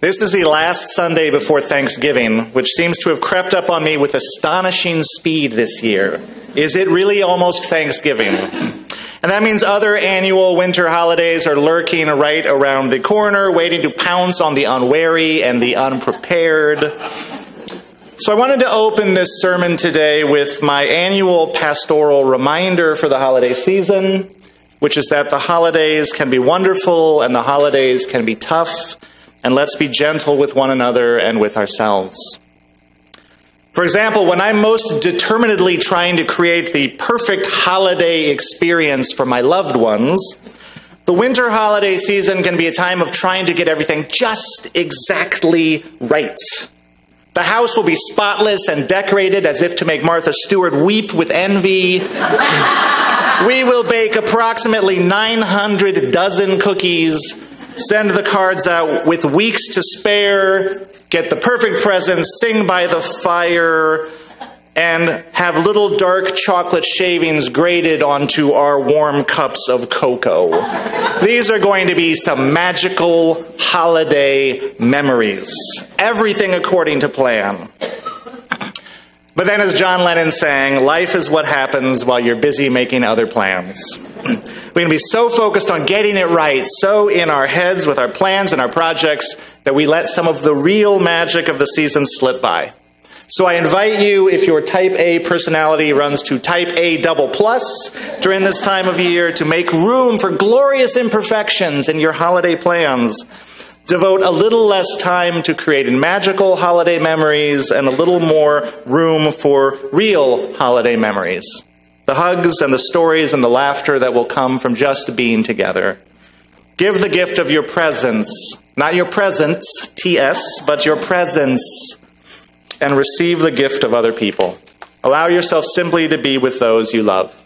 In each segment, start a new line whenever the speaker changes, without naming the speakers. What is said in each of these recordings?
This is the last Sunday before Thanksgiving, which seems to have crept up on me with astonishing speed this year. Is it really almost Thanksgiving? And that means other annual winter holidays are lurking right around the corner, waiting to pounce on the unwary and the unprepared. So I wanted to open this sermon today with my annual pastoral reminder for the holiday season, which is that the holidays can be wonderful and the holidays can be tough. And let's be gentle with one another and with ourselves. For example, when I'm most determinedly trying to create the perfect holiday experience for my loved ones, the winter holiday season can be a time of trying to get everything just exactly right. The house will be spotless and decorated as if to make Martha Stewart weep with envy. We will bake approximately 900 dozen cookies, send the cards out with weeks to spare, get the perfect presents, sing by the fire, and have little dark chocolate shavings grated onto our warm cups of cocoa. These are going to be some magical holiday memories. Everything according to plan. But then, as John Lennon sang, life is what happens while you're busy making other plans. We can be so focused on getting it right, so in our heads with our plans and our projects, that we let some of the real magic of the season slip by. So I invite you, if your type A personality runs to type A double plus during this time of year, to make room for glorious imperfections in your holiday plans. Devote a little less time to creating magical holiday memories and a little more room for real holiday memories. The hugs and the stories and the laughter that will come from just being together. Give the gift of your presence, not your presents, TS, but your presence, and receive the gift of other people. Allow yourself simply to be with those you love.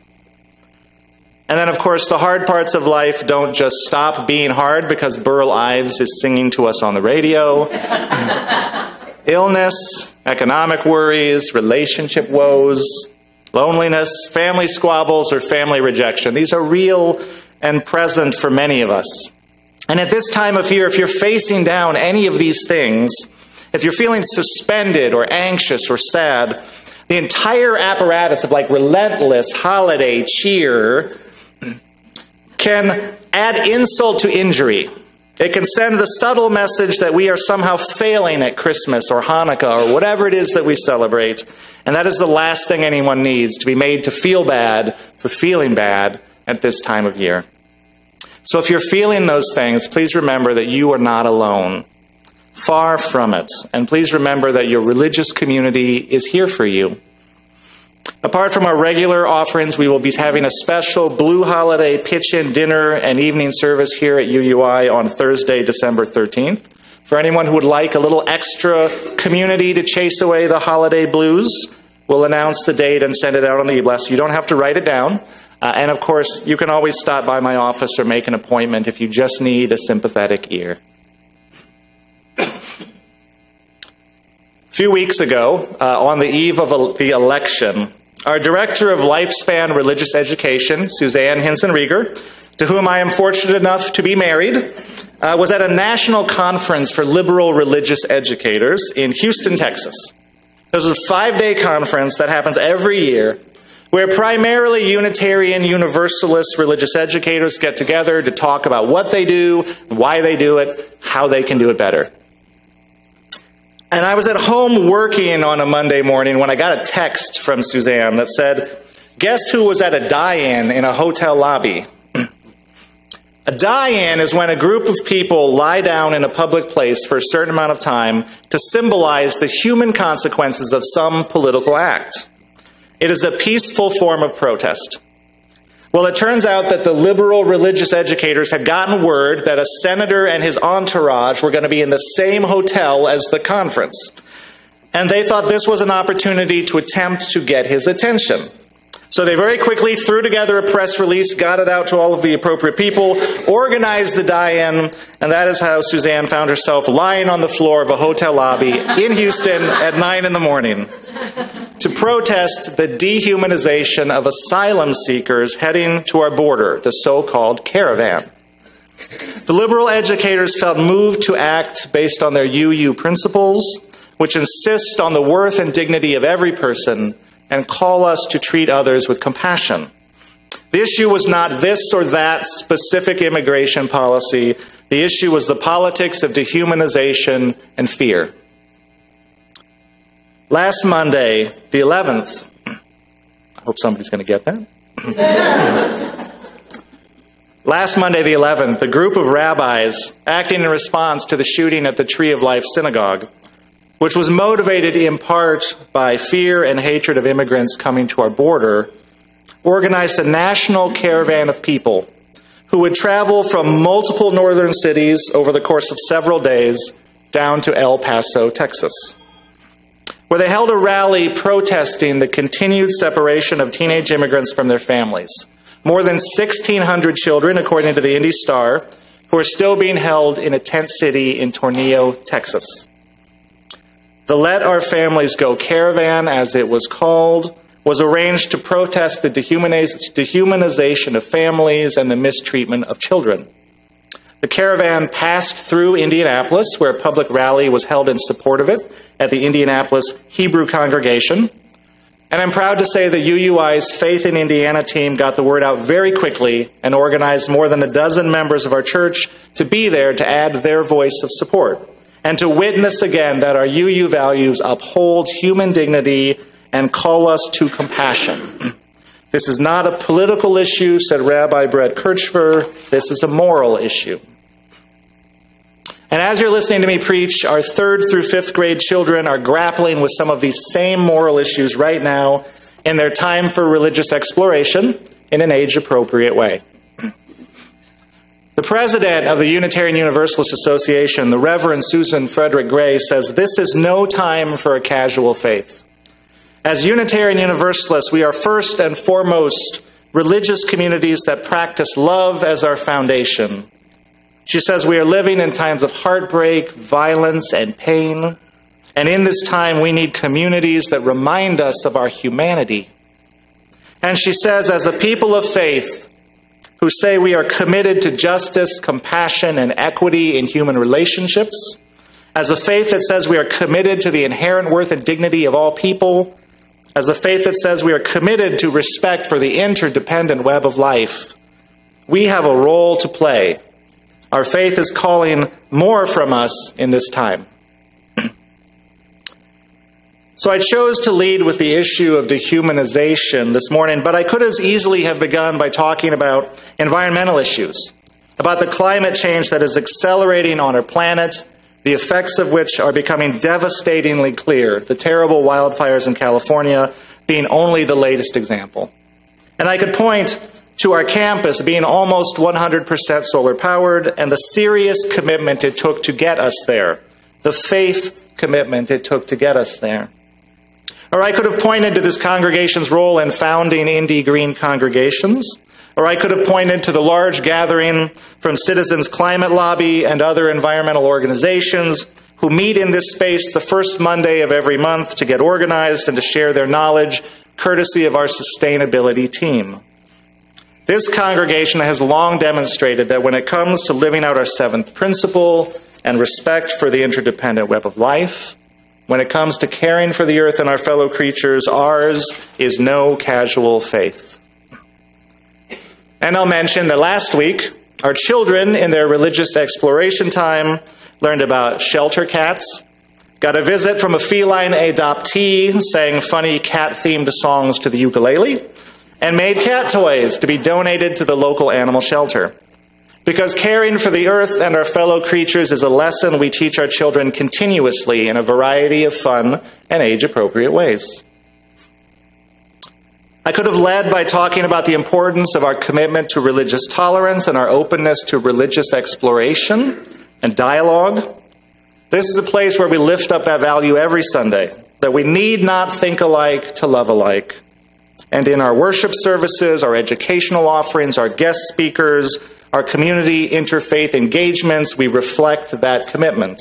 And then, of course, the hard parts of life don't just stop being hard because Burl Ives is singing to us on the radio. Illness, economic worries, relationship woes, loneliness, family squabbles, or family rejection. These are real and present for many of us. And at this time of year, if you're facing down any of these things, if you're feeling suspended or anxious or sad, the entire apparatus of relentless holiday cheer can add insult to injury. It can send the subtle message that we are somehow failing at Christmas or Hanukkah or whatever it is that we celebrate. And that is the last thing anyone needs, to be made to feel bad for feeling bad at this time of year. So if you're feeling those things, please remember that you are not alone. Far from it. And please remember that your religious community is here for you. Apart from our regular offerings, we will be having a special Blue Holiday pitch-in dinner and evening service here at UUI on Thursday, December 13th. For anyone who would like a little extra community to chase away the holiday blues, we'll announce the date and send it out on the e-blast. You don't have to write it down. And of course, you can always stop by my office or make an appointment if you just need a sympathetic ear. A few weeks ago, on the eve of the election, our Director of Lifespan Religious Education, Suzanne Hinson-Rieger, to whom I am fortunate enough to be married, was at a national conference for liberal religious educators in Houston, Texas. This is a 5-day conference that happens every year, where primarily Unitarian Universalist religious educators get together to talk about what they do, why they do it, how they can do it better. And I was at home working on a Monday morning when I got a text from Suzanne that said, "Guess who was at a die-in in a hotel lobby?" A die-in is when a group of people lie down in a public place for a certain amount of time to symbolize the human consequences of some political act. It is a peaceful form of protest. Well, it turns out that the liberal religious educators had gotten word that a senator and his entourage were going to be in the same hotel as the conference. And they thought this was an opportunity to attempt to get his attention. So they very quickly threw together a press release, got it out to all of the appropriate people, organized the die-in, and that is how Suzanne found herself lying on the floor of a hotel lobby in Houston at 9 in the morning. To protest the dehumanization of asylum seekers heading to our border, the so-called caravan. The liberal educators felt moved to act based on their UU principles, which insist on the worth and dignity of every person and call us to treat others with compassion. The issue was not this or that specific immigration policy. The issue was the politics of dehumanization and fear. Last Monday, the 11th, I hope somebody's going to get that. Last Monday, the 11th, a group of rabbis, acting in response to the shooting at the Tree of Life Synagogue, which was motivated in part by fear and hatred of immigrants coming to our border, organized a national caravan of people who would travel from multiple northern cities over the course of several days down to El Paso, Texas, where they held a rally protesting the continued separation of teenage immigrants from their families. More than 1,600 children, according to the Indy Star, who are still being held in a tent city in Tornillo, Texas. The Let Our Families Go caravan, as it was called, was arranged to protest the dehumanization of families and the mistreatment of children. The caravan passed through Indianapolis, where a public rally was held in support of it at the Indianapolis Hebrew congregation. And I'm proud to say that UUI's Faith in Indiana team got the word out very quickly and organized more than a dozen members of our church to be there to add their voice of support and to witness again that our UU values uphold human dignity and call us to compassion. This is not a political issue, said Rabbi Brett Kirchfer. This is a moral issue. And as you're listening to me preach, our 3rd through 5th grade children are grappling with some of these same moral issues right now in their time for religious exploration in an age-appropriate way. The president of the Unitarian Universalist Association, the Reverend Susan Frederick Gray, says this is no time for a casual faith. As Unitarian Universalists, we are first and foremost religious communities that practice love as our foundation. She says we are living in times of heartbreak, violence, and pain. And in this time, we need communities that remind us of our humanity. And she says, as a people of faith who say we are committed to justice, compassion, and equity in human relationships, as a faith that says we are committed to the inherent worth and dignity of all people, as a faith that says we are committed to respect for the interdependent web of life, we have a role to play. Our faith is calling more from us in this time. So I chose to lead with the issue of dehumanization this morning, but I could as easily have begun by talking about environmental issues, about the climate change that is accelerating on our planet, the effects of which are becoming devastatingly clear, the terrible wildfires in California being only the latest example. And I could point to our campus being almost 100% solar powered and the serious commitment it took to get us there, the faith commitment it took to get us there. Or I could have pointed to this congregation's role in founding Indy Green congregations, or I could have pointed to the large gathering from Citizens Climate Lobby and other environmental organizations who meet in this space the first Monday of every month to get organized and to share their knowledge, courtesy of our sustainability team. This congregation has long demonstrated that when it comes to living out our 7th principle and respect for the interdependent web of life, when it comes to caring for the earth and our fellow creatures, ours is no casual faith. And I'll mention that last week, our children in their religious exploration time learned about shelter cats, got a visit from a feline adoptee sang funny cat-themed songs to the ukulele, and made cat toys to be donated to the local animal shelter. Because caring for the earth and our fellow creatures is a lesson we teach our children continuously in a variety of fun and age-appropriate ways. I could have led by talking about the importance of our commitment to religious tolerance and our openness to religious exploration and dialogue. This is a place where we lift up that value every Sunday, that we need not think alike to love alike. And in our worship services, our educational offerings, our guest speakers, our community interfaith engagements, we reflect that commitment.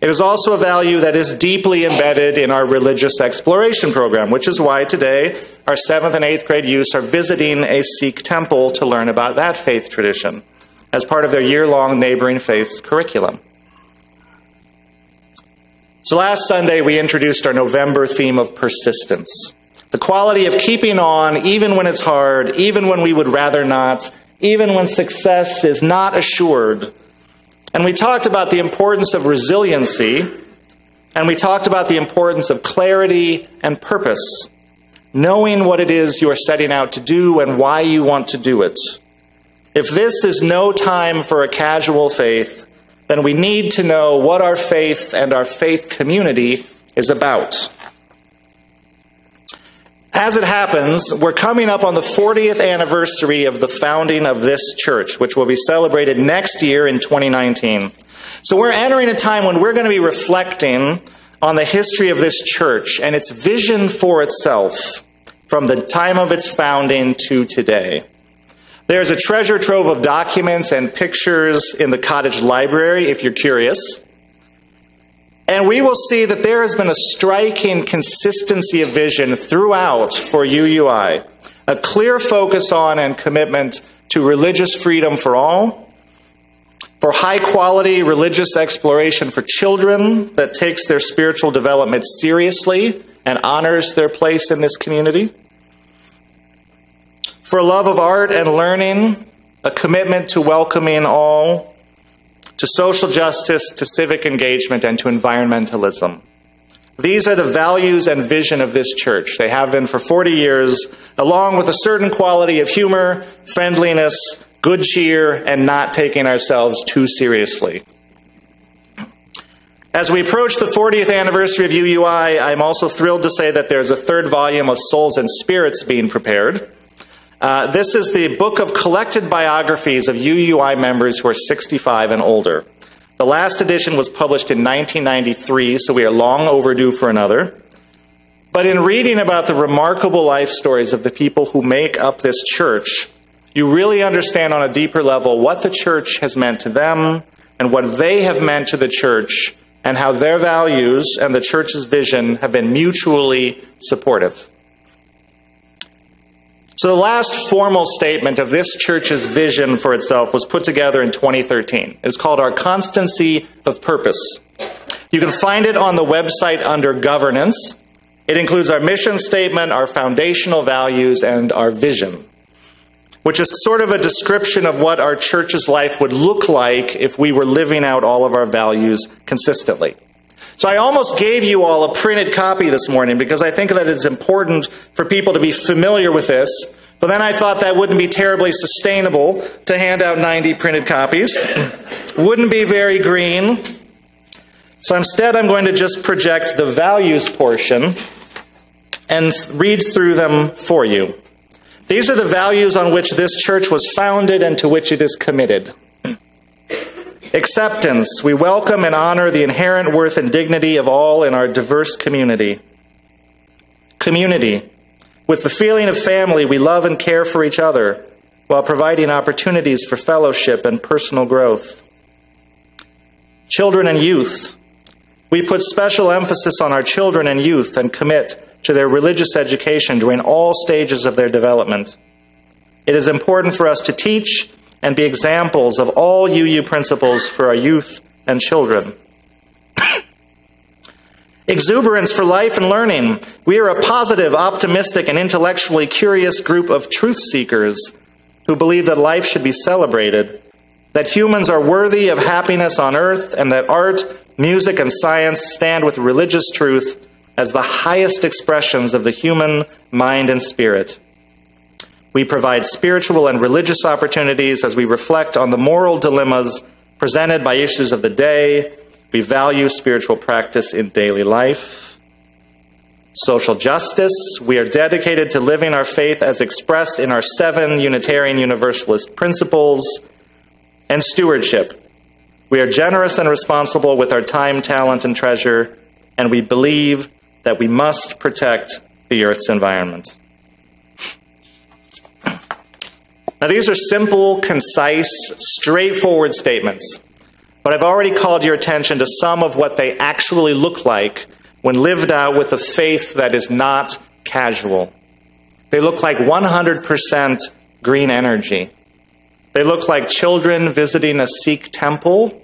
It is also a value that is deeply embedded in our religious exploration program, which is why today our 7th and 8th grade youths are visiting a Sikh temple to learn about that faith tradition. as part of their year-long Neighboring Faiths curriculum. So last Sunday, we introduced our November theme of persistence. The quality of keeping on, even when it's hard, even when we would rather not, even when success is not assured. And we talked about the importance of resiliency, and we talked about the importance of clarity and purpose, knowing what it is you are setting out to do and why you want to do it. If this is no time for a casual faith, then we need to know what our faith and our faith community is about. As it happens, we're coming up on the 40th anniversary of the founding of this church, which will be celebrated next year in 2019. So we're entering a time when we're going to be reflecting on the history of this church and its vision for itself from the time of its founding to today. There's a treasure trove of documents and pictures in the cottage library, if you're curious. And we will see that there has been a striking consistency of vision throughout for UUI, a clear focus on and commitment to religious freedom for all, for high-quality religious exploration for children that takes their spiritual development seriously and honors their place in this community, for a love of art and learning, a commitment to welcoming all, to social justice, to civic engagement, and to environmentalism. These are the values and vision of this church. They have been for 40 years, along with a certain quality of humor, friendliness, good cheer, and not taking ourselves too seriously. As we approach the 40th anniversary of UUI, I'm also thrilled to say that there's a third volume of Souls and Spirits being prepared. This is the book of collected biographies of UUI members who are 65 and older. The last edition was published in 1993, so we are long overdue for another. But in reading about the remarkable life stories of the people who make up this church, you really understand on a deeper level what the church has meant to them and what they have meant to the church and how their values and the church's vision have been mutually supportive. So the last formal statement of this church's vision for itself was put together in 2013. It's called Our Constancy of Purpose. You can find it on the website under Governance. It includes our mission statement, our foundational values, and our vision, which is sort of a description of what our church's life would look like if we were living out all of our values consistently. So I almost gave you all a printed copy this morning because I think that it's important for people to be familiar with this. But then I thought that wouldn't be terribly sustainable to hand out 90 printed copies. Wouldn't be very green. So instead I'm going to just project the values portion and read through them for you. These are the values on which this church was founded and to which it is committed. Acceptance. We welcome and honor the inherent worth and dignity of all in our diverse community. Community. With the feeling of family, we love and care for each other while providing opportunities for fellowship and personal growth. Children and youth. We put special emphasis on our children and youth and commit to their religious education during all stages of their development. It is important for us to teach and be examples of all UU principles for our youth and children. Exuberance for life and learning. We are a positive, optimistic, and intellectually curious group of truth seekers who believe that life should be celebrated, that humans are worthy of happiness on earth, and that art, music, and science stand with religious truth as the highest expressions of the human mind and spirit. We provide spiritual and religious opportunities as we reflect on the moral dilemmas presented by issues of the day. We value spiritual practice in daily life. Social justice. We are dedicated to living our faith as expressed in our 7 Unitarian Universalist principles. And stewardship. We are generous and responsible with our time, talent, and treasure, and we believe that we must protect the Earth's environment. Now, these are simple, concise, straightforward statements, but I've already called your attention to some of what they actually look like when lived out with a faith that is not casual. They look like 100% green energy. They look like children visiting a Sikh temple.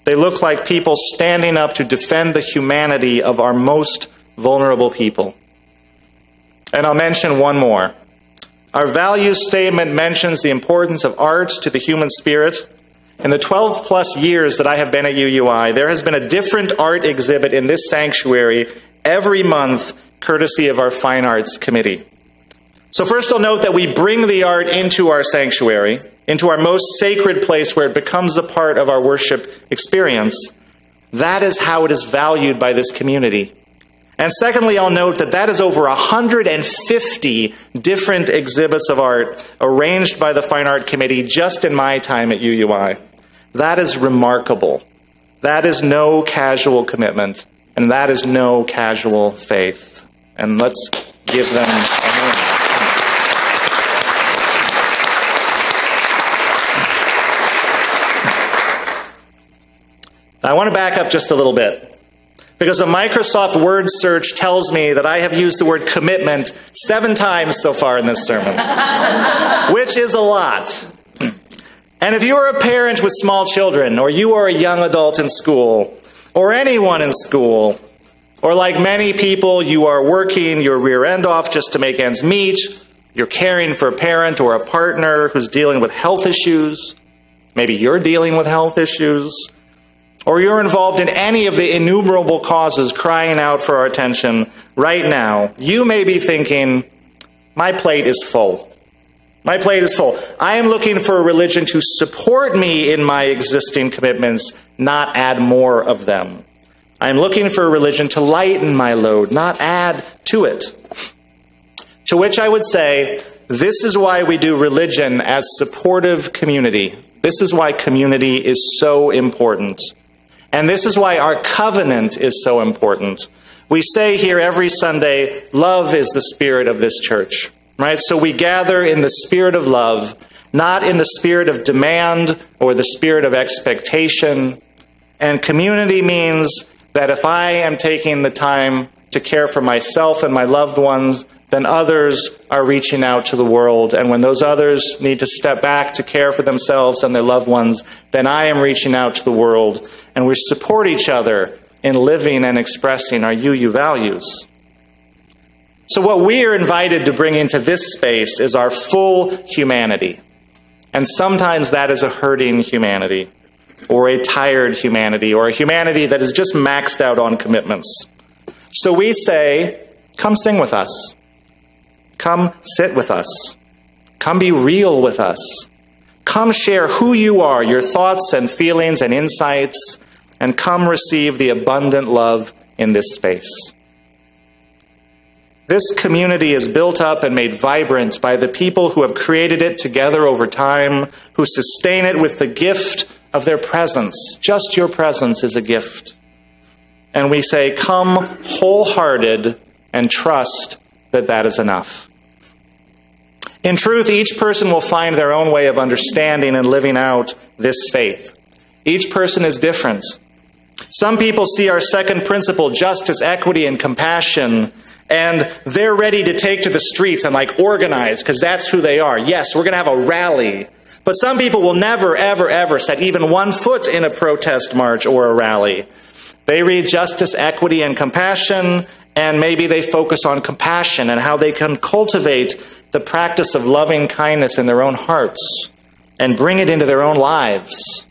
They look like people standing up to defend the humanity of our most vulnerable people. And I'll mention one more. Our values statement mentions the importance of art to the human spirit. In the 12-plus years that I have been at UUI, there has been a different art exhibit in this sanctuary every month, courtesy of our Fine Arts Committee. So first I'll note that we bring the art into our sanctuary, into our most sacred place where it becomes a part of our worship experience. That is how it is valued by this community. And secondly, I'll note that that is over 150 different exhibits of art arranged by the Fine Art Committee just in my time at UUI. That is remarkable. That is no casual commitment, and that is no casual faith. And let's give them a moment. I want to back up just a little bit, because a Microsoft Word search tells me that I have used the word commitment 7 times so far in this sermon, which is a lot. And if you are a parent with small children, or you are a young adult in school, or anyone in school, or like many people, you are working your rear end off just to make ends meet, you're caring for a parent or a partner who's dealing with health issues, maybe you're dealing with health issues, or you're involved in any of the innumerable causes crying out for our attention right now, you may be thinking, my plate is full. My plate is full. I am looking for a religion to support me in my existing commitments, not add more of them. I am looking for a religion to lighten my load, not add to it. To which I would say, this is why we do religion as supportive community. This is why community is so important. And this is why our covenant is so important. We say here every Sunday, love is the spirit of this church, right? So we gather in the spirit of love, not in the spirit of demand or the spirit of expectation. And community means that if I am taking the time to care for myself and my loved ones, then others are reaching out to the world. And when those others need to step back to care for themselves and their loved ones, then I am reaching out to the world. And we support each other in living and expressing our UU values. So what we are invited to bring into this space is our full humanity. And sometimes that is a hurting humanity, or a tired humanity, or a humanity that is just maxed out on commitments. So we say, come sing with us. Come sit with us. Come be real with us. Come share who you are, your thoughts and feelings and insights, and come receive the abundant love in this space. This community is built up and made vibrant by the people who have created it together over time, who sustain it with the gift of their presence. Just your presence is a gift. And we say, come wholehearted and trust that that is enough. In truth, each person will find their own way of understanding and living out this faith. Each person is different. Some people see our second principle, justice, equity, and compassion, and they're ready to take to the streets and organize, because that's who they are. Yes, we're going to have a rally. But some people will never, ever, ever set even one foot in a protest march or a rally. They read justice, equity, and compassion, and maybe they focus on compassion and how they can cultivate the practice of loving kindness in their own hearts and bring it into their own lives.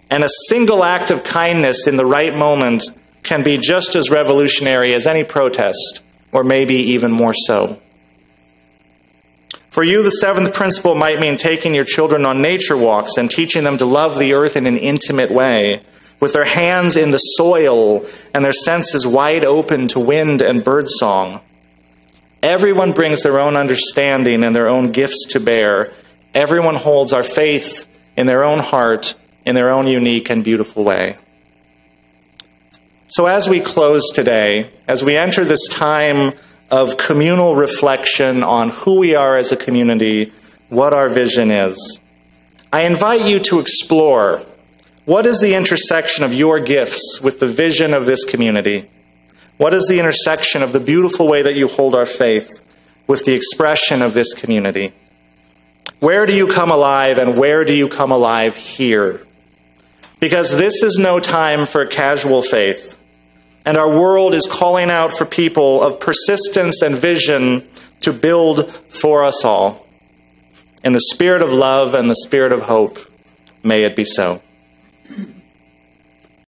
And a single act of kindness in the right moment can be just as revolutionary as any protest, or maybe even more so. For you, the seventh principle might mean taking your children on nature walks and teaching them to love the earth in an intimate way, with their hands in the soil and their senses wide open to wind and birdsong. Everyone brings their own understanding and their own gifts to bear. Everyone holds our faith in their own heart, in their own unique and beautiful way. So as we close today, as we enter this time of communal reflection on who we are as a community, what our vision is, I invite you to explore, what is the intersection of your gifts with the vision of this community? What is the intersection of the beautiful way that you hold our faith with the expression of this community? Where do you come alive, and where do you come alive here? Because this is no time for casual faith, and our world is calling out for people of persistence and vision to build for us all. In the spirit of love and the spirit of hope, may it be so.